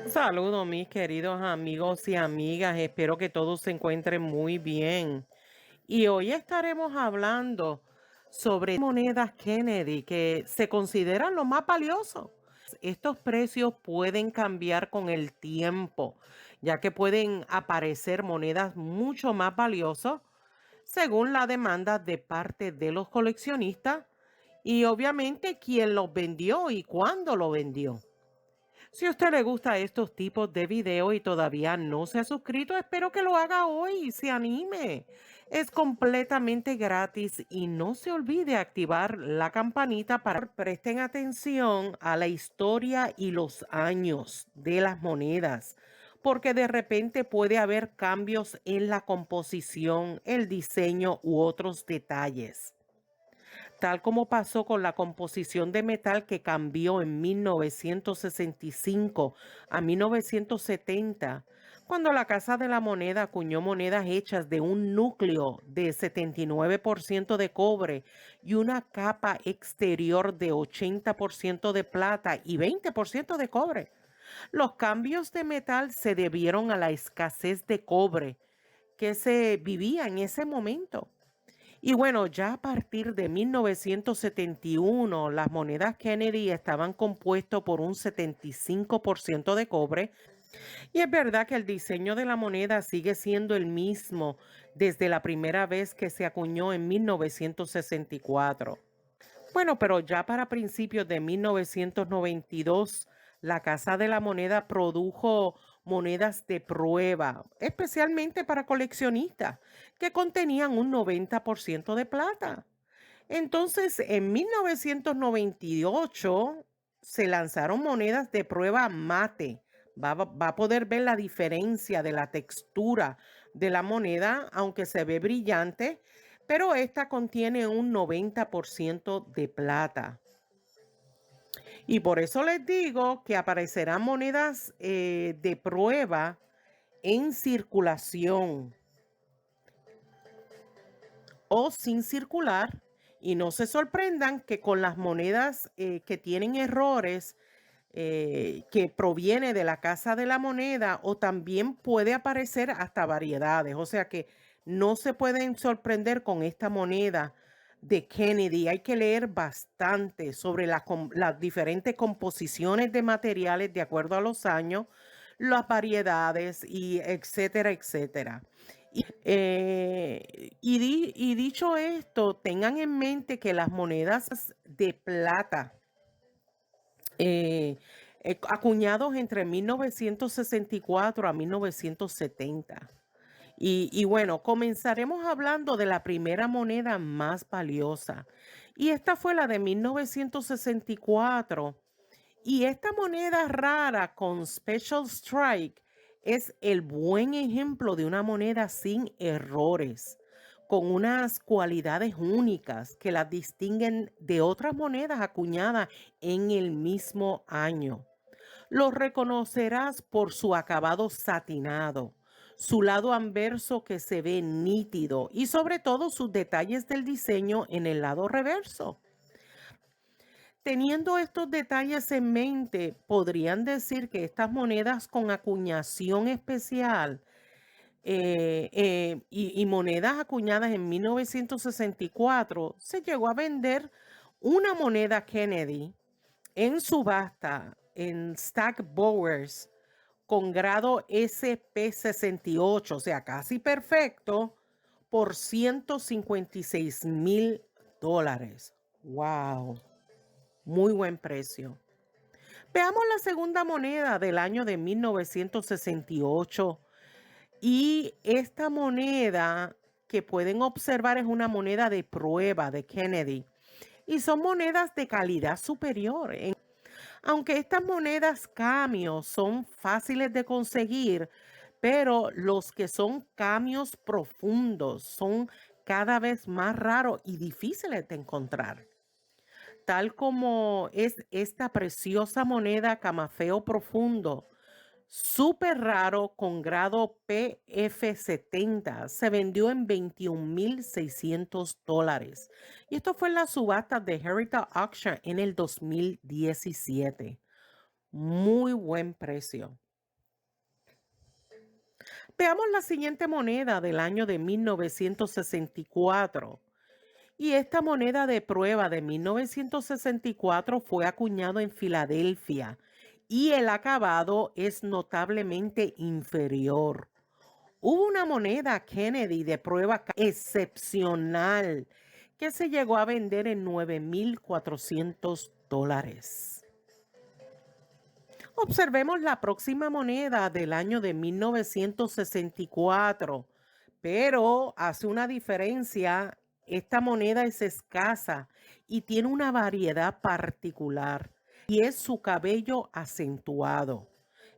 Saludos mis queridos amigos y amigas, espero que todos se encuentren muy bien. Y hoy estaremos hablando sobre monedas Kennedy que se consideran lo más valioso. Estos precios pueden cambiar con el tiempo, ya que pueden aparecer monedas mucho más valiosas según la demanda de parte de los coleccionistas y obviamente quién los vendió y cuándo lo vendió. Si a usted le gusta estos tipos de videos y todavía no se ha suscrito, espero que lo haga hoy y se anime. Es completamente gratis y no se olvide activar la campanita para que presten atención a la historia y los años de las monedas, porque de repente puede haber cambios en la composición, el diseño u otros detalles, tal como pasó con la composición de metal que cambió en 1965 a 1970, cuando la Casa de la Moneda acuñó monedas hechas de un núcleo de 79% de cobre y una capa exterior de 80% de plata y 20% de cobre. Los cambios de metal se debieron a la escasez de cobre que se vivía en ese momento. Y bueno, ya a partir de 1971, las monedas Kennedy estaban compuestas por un 75% de cobre. Y es verdad que el diseño de la moneda sigue siendo el mismo desde la primera vez que se acuñó en 1964. Bueno, pero ya para principios de 1992, la Casa de la Moneda produjo monedas de prueba, especialmente para coleccionistas, que contenían un 90% de plata. Entonces, en 1998 se lanzaron monedas de prueba mate. Va a poder ver la diferencia de la textura de la moneda, aunque se ve brillante, pero esta contiene un 90% de plata. Y por eso les digo que aparecerán monedas de prueba en circulación o sin circular. Y no se sorprendan que con las monedas que tienen errores que proviene de la Casa de la Moneda, o también puede aparecer hasta variedades. O sea que no se pueden sorprender con esta moneda de Kennedy. Hay que leer bastante sobre las diferentes composiciones de materiales de acuerdo a los años, las variedades y etcétera, etcétera. Y dicho esto, tengan en mente que las monedas de plata acuñados entre 1964 a 1970. Y bueno, comenzaremos hablando de la primera moneda más valiosa. Y esta fue la de 1964. Y esta moneda rara con Special Strike es el buen ejemplo de una moneda sin errores, con unas cualidades únicas que las distinguen de otras monedas acuñadas en el mismo año. Lo reconocerás por su acabado satinado, su lado anverso que se ve nítido y sobre todo sus detalles del diseño en el lado reverso. Teniendo estos detalles en mente, podrían decir que estas monedas con acuñación especial y monedas acuñadas en 1964, se llegó a vender una moneda Kennedy en subasta en Stack Bowers con grado SP68, o sea, casi perfecto, por $156,000. ¡Wow! Muy buen precio. Veamos la segunda moneda del año de 1968. Y esta moneda que pueden observar es una moneda de prueba de Kennedy. Y son monedas de calidad superior. Aunque estas monedas cambios son fáciles de conseguir, pero los que son cambios profundos son cada vez más raros y difíciles de encontrar, tal como es esta preciosa moneda camafeo profundo. Súper raro con grado PF70. Se vendió en $21,600. Y esto fue en la subasta de Heritage Auction en el 2017. Muy buen precio. Veamos la siguiente moneda del año de 1964. Y esta moneda de prueba de 1964 fue acuñado en Filadelfia y el acabado es notablemente inferior. Hubo una moneda Kennedy de prueba excepcional que se llegó a vender en $9,400. Observemos la próxima moneda del año de 1964, pero hace una diferencia. Esta moneda es escasa y tiene una variedad particular y es su cabello acentuado.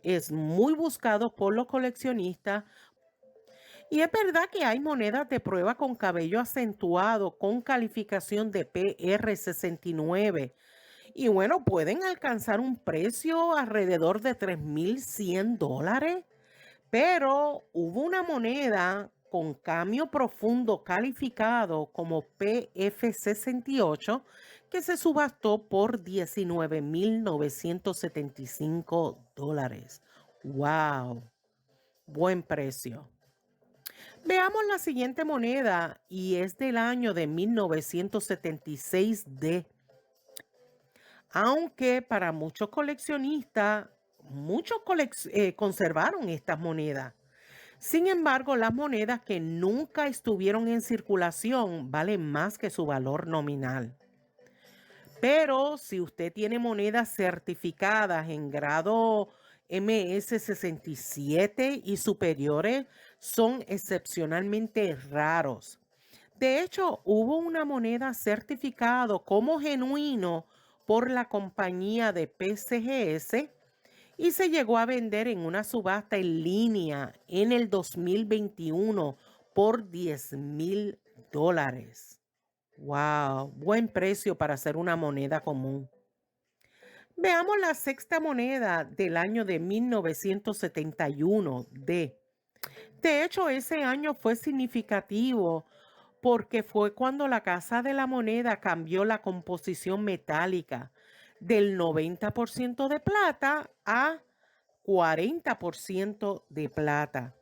Es muy buscado por los coleccionistas y es verdad que hay monedas de prueba con cabello acentuado con calificación de PR69. Y bueno, pueden alcanzar un precio alrededor de $3,100, pero hubo una moneda con cambio profundo calificado como PF68 que se subastó por $19,975. ¡Wow! Buen precio. Veamos la siguiente moneda y es del año de 1976D. Aunque para muchos coleccionistas, muchos conservaron estas monedas. Sin embargo, las monedas que nunca estuvieron en circulación valen más que su valor nominal. Pero si usted tiene monedas certificadas en grado MS67 y superiores, son excepcionalmente raros. De hecho, hubo una moneda certificado como genuino por la compañía de PCGS y se llegó a vender en una subasta en línea en el 2021 por $10,000. ¡Wow! Buen precio para hacer una moneda común. Veamos la sexta moneda del año de 1971D. De hecho, ese año fue significativo porque fue cuando la Casa de la Moneda cambió la composición metálica del 90% de plata a 40% de plata.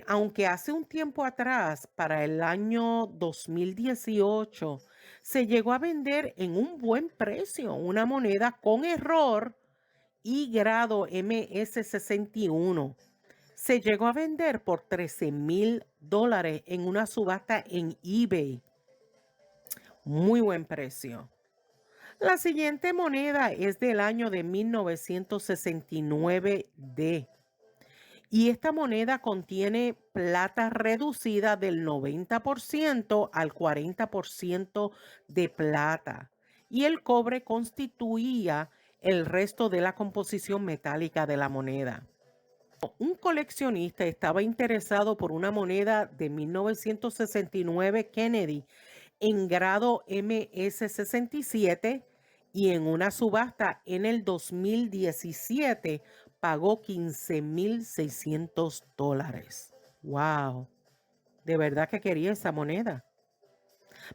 Aunque hace un tiempo atrás, para el año 2018, se llegó a vender en un buen precio una moneda con error y grado MS61. Se llegó a vender por $13,000 en una subasta en eBay. Muy buen precio. La siguiente moneda es del año de 1969D. Y esta moneda contiene plata reducida del 90% al 40% de plata. Y el cobre constituía el resto de la composición metálica de la moneda. Un coleccionista estaba interesado por una moneda de 1969 Kennedy en grado MS67 y en una subasta en el 2017 pagó $15,600. ¡Wow! De verdad que quería esa moneda.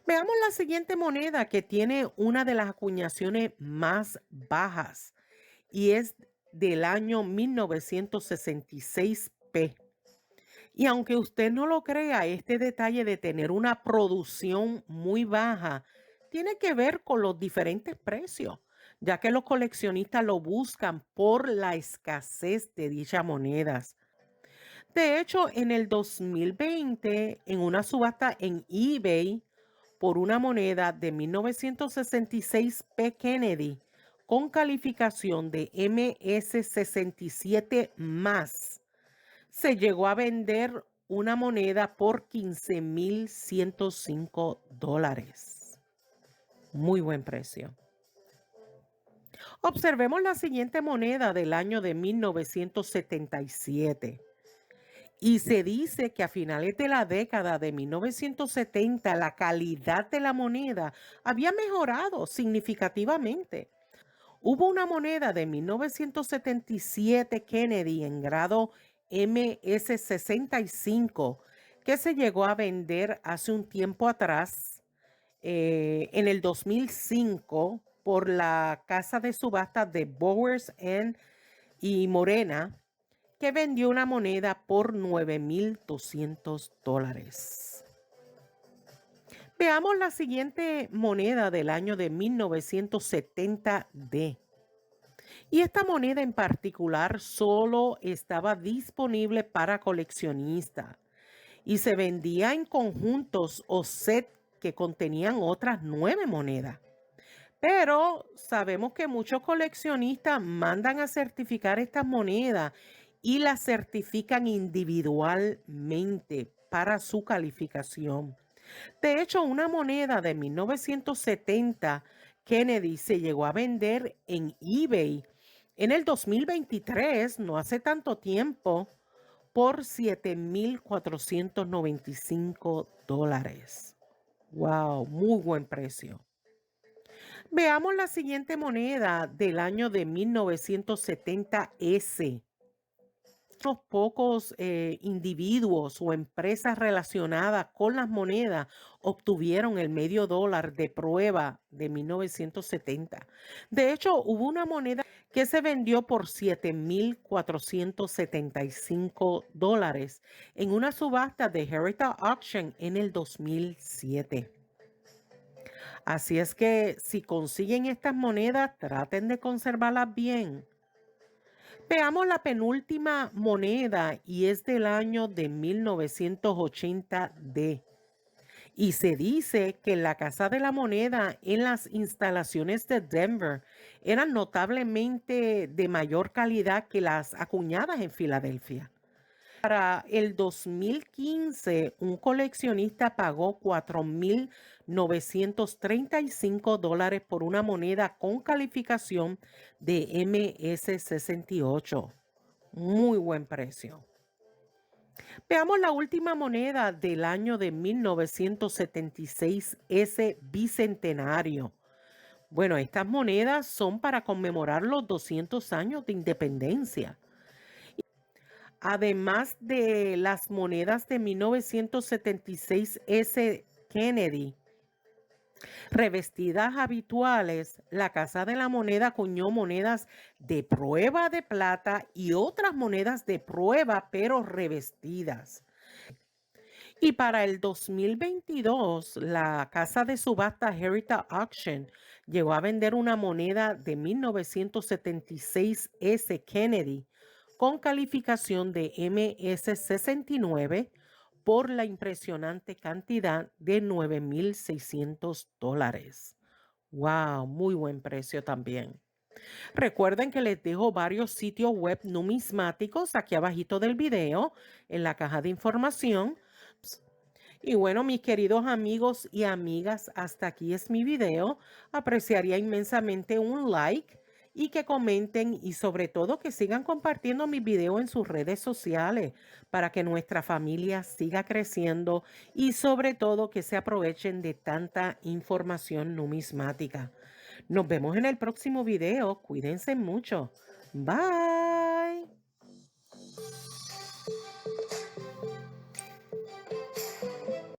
Veamos la siguiente moneda que tiene una de las acuñaciones más bajas y es del año 1966P. Y aunque usted no lo crea, este detalle de tener una producción muy baja tiene que ver con los diferentes precios, ya que los coleccionistas lo buscan por la escasez de dichas monedas. De hecho, en el 2020, en una subasta en eBay, por una moneda de 1966P Kennedy, con calificación de MS67 más, se llegó a vender una moneda por $15,105. Muy buen precio. Observemos la siguiente moneda del año de 1977. Y se dice que a finales de la década de 1970 la calidad de la moneda había mejorado significativamente. Hubo una moneda de 1977 Kennedy en grado MS-65 que se llegó a vender hace un tiempo atrás, en el 2005, por la casa de subasta de Bowers y Morena, que vendió una moneda por $9,200. Veamos la siguiente moneda del año de 1970D. Y esta moneda en particular solo estaba disponible para coleccionistas y se vendía en conjuntos o set que contenían otras 9 monedas. Pero sabemos que muchos coleccionistas mandan a certificar estas monedas y las certifican individualmente para su calificación. De hecho, una moneda de 1970 Kennedy se llegó a vender en eBay en el 2023, no hace tanto tiempo, por $7,495. ¡Wow! Muy buen precio. Veamos la siguiente moneda del año de 1970S. Unos pocos individuos o empresas relacionadas con las monedas obtuvieron el medio dólar de prueba de 1970. De hecho, hubo una moneda que se vendió por $7,475 en una subasta de Heritage Auction en el 2007. Así es que si consiguen estas monedas, traten de conservarlas bien. Veamos la penúltima moneda y es del año de 1980D. Y se dice que la Casa de la Moneda en las instalaciones de Denver eran notablemente de mayor calidad que las acuñadas en Filadelfia. Para el 2015, un coleccionista pagó $4,935 por una moneda con calificación de MS-68. Muy buen precio. Veamos la última moneda del año de 1976, ese bicentenario. Bueno, estas monedas son para conmemorar los 200 años de independencia. Además de las monedas de 1976 S. Kennedy, revestidas habituales, la Casa de la Moneda acuñó monedas de prueba de plata y otras monedas de prueba pero revestidas. Y para el 2022, la casa de subasta Heritage Auction llegó a vender una moneda de 1976 S. Kennedy con calificación de MS-69 por la impresionante cantidad de $9,600. ¡Wow! Muy buen precio también. Recuerden que les dejo varios sitios web numismáticos aquí abajito del video en la caja de información. Y bueno, mis queridos amigos y amigas, hasta aquí es mi video. Apreciaría inmensamente un like y que comenten y sobre todo que sigan compartiendo mi video en sus redes sociales para que nuestra familia siga creciendo y sobre todo que se aprovechen de tanta información numismática. Nos vemos en el próximo video. Cuídense mucho. Bye.